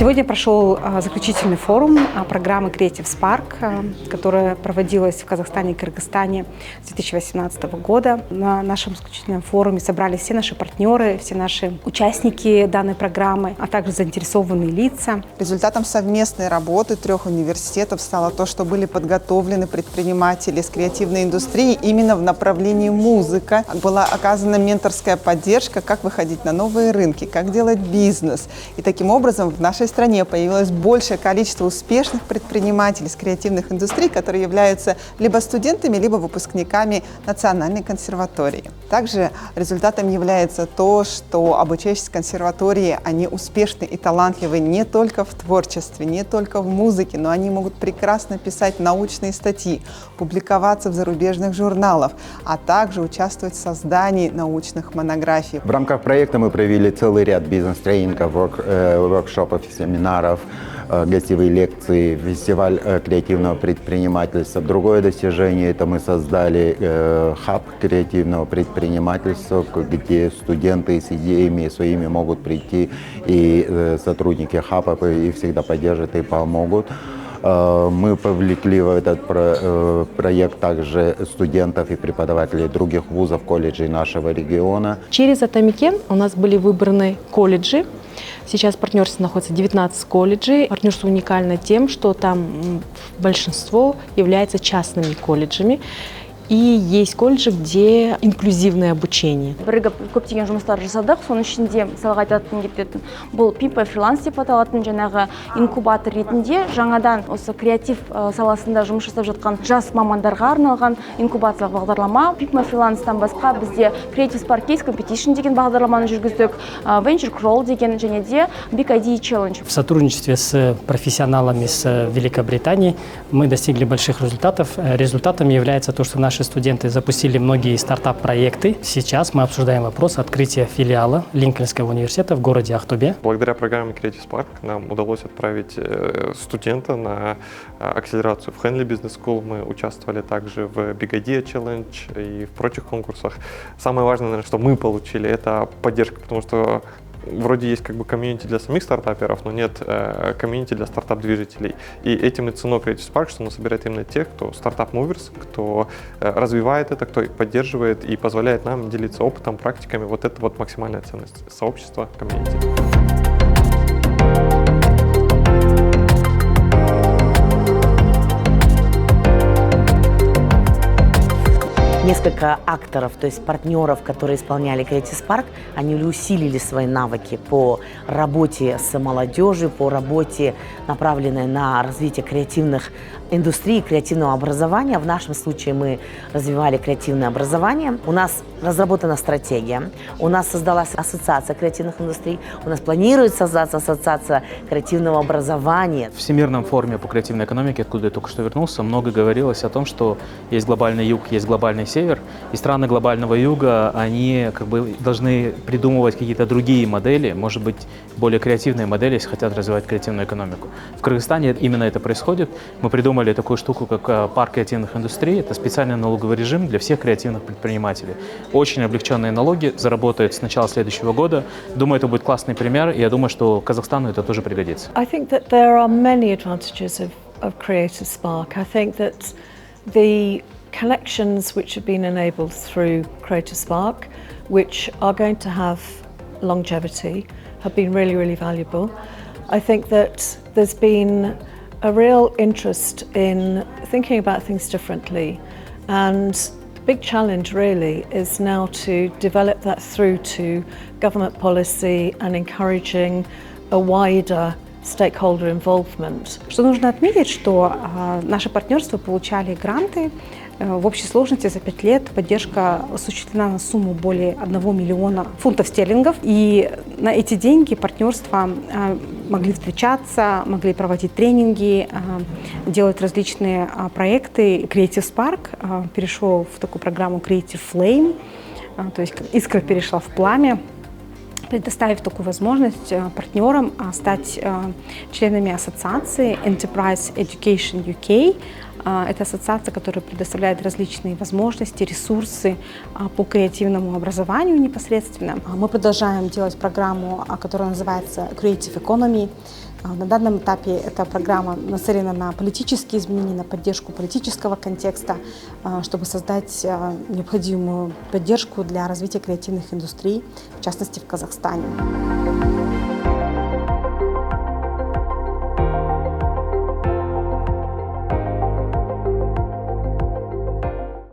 Сегодня прошел заключительный форум программы Creative Spark, которая проводилась в Казахстане и Кыргызстане с 2018 года. На нашем заключительном форуме собрались все наши партнеры, все наши участники данной программы, а также заинтересованные лица. Результатом совместной работы 3 университетов стало то, что были подготовлены предприниматели с креативной индустрии именно в направлении музыка. Была оказана менторская поддержка, как выходить на новые рынки, как делать бизнес. И таким образом в нашей стране появилось большее количество успешных предпринимателей с креативных индустрий, которые являются либо студентами, либо выпускниками Национальной консерватории. Также результатом является то, что обучающиеся в консерватории, они успешны и талантливы не только в творчестве, не только в музыке, но они могут прекрасно писать научные статьи, публиковаться в зарубежных журналах, а также участвовать в создании научных монографий. В рамках проекта мы провели целый ряд бизнес-тренингов, воркшопов, семинаров, гостевые лекции, фестиваль креативного предпринимательства. Другое достижение – это мы создали хаб креативного предпринимательства, где студенты с идеями своими могут прийти, и сотрудники хаба их всегда поддержат и помогут. Мы повлекли в этот проект также студентов и преподавателей других вузов, колледжей нашего региона. Через Атамикен у нас были выбраны колледжи. Сейчас в партнерстве находится 19 колледжей. Партнерство уникально тем, что там большинство является частными колледжами. И есть колледжи, где инклюзивное обучение. Бірігіп көптеген жұмыстар жасадық. Соның ішінде мысалға айтатын кететін бұл People Freelance деп аталатын жаңағы инкубатор ретінде жаңадан осы креатив саласында жұмыс жасап жатқан жас мамандарға арналған инкубациялық бағдарлама. People Freelance'тан басқа бізде Creative Spark Case Competition деген бағдарламаны жүргіздік, Venture Crawl деген және де Big Idea Challenge. В сотрудничестве с профессионалами с Великобритании мы достигли больших результатов. Результатом является то, что наши студенты запустили многие стартап-проекты. Сейчас мы обсуждаем вопрос открытия филиала Линкольнского университета в городе Ахтубе. Благодаря программе Creative Spark нам удалось отправить студента на акселерацию в Henley Business School. Мы участвовали также в Big Idea Challenge и в прочих конкурсах. Самое важное, наверное, что мы получили, это поддержка, потому что вроде есть как бы комьюнити для самих стартаперов, но нет комьюнити для стартап-движителей. И этим и ценно Creative Spark, что он собирает именно тех, кто стартап-муверс, кто развивает это, кто поддерживает и позволяет нам делиться опытом, практиками. Вот это вот максимальная ценность сообщества, комьюнити. Несколько акторов, то есть партнеров, которые исполняли Creative Spark, они усилили свои навыки по работе с молодежью, по работе, направленной на развитие креативных индустрий, креативного образования. В нашем случае мы развивали креативное образование. У нас разработана стратегия, у нас создалась ассоциация креативных индустрий, у нас планируется создаться ассоциация креативного образования. В Всемирном форуме по креативной экономике, откуда я только что вернулся, много говорилось о том, что есть глобальный юг, есть глобальный север, и страны глобального юга, они как бы должны придумывать какие-то другие модели, может быть, более креативные модели, если хотят развивать креативную экономику. В Кыргызстане именно это происходит. Мы придумали такую штуку, как парк креативных индустрий. Это специальный налоговый режим для всех креативных предпринимателей. Очень облегченные налоги, заработают с начала следующего года. Думаю, это будет классный пример, и я думаю, что Казахстану это тоже пригодится. I think that there are many advantages of Creative Spark. I think that the connections which have been enabled through Creative Spark, which are going to have longevity, have been really, really valuable. I think that there's been a real interest in thinking about things differently, and the big challenge really is now to develop that through to government policy and encouraging a wider stakeholder involvement. Что нужно отметить, что наши партнерства получали гранты. В общей сложности за 5 лет поддержка осуществлена на сумму более 1 миллиона фунтов стерлингов. И на эти деньги партнерства могли встречаться, могли проводить тренинги, делать различные проекты. Creative Spark перешел в такую программу Creative Flame, то есть искра перешла в пламя, предоставив такую возможность партнерам стать членами ассоциации Enterprise Education UK. Это ассоциация, которая предоставляет различные возможности, ресурсы по креативному образованию непосредственно. Мы продолжаем делать программу, которая называется Creative Economy. На данном этапе эта программа нацелена на политические изменения, на поддержку политического контекста, чтобы создать необходимую поддержку для развития креативных индустрий, в частности в Казахстане.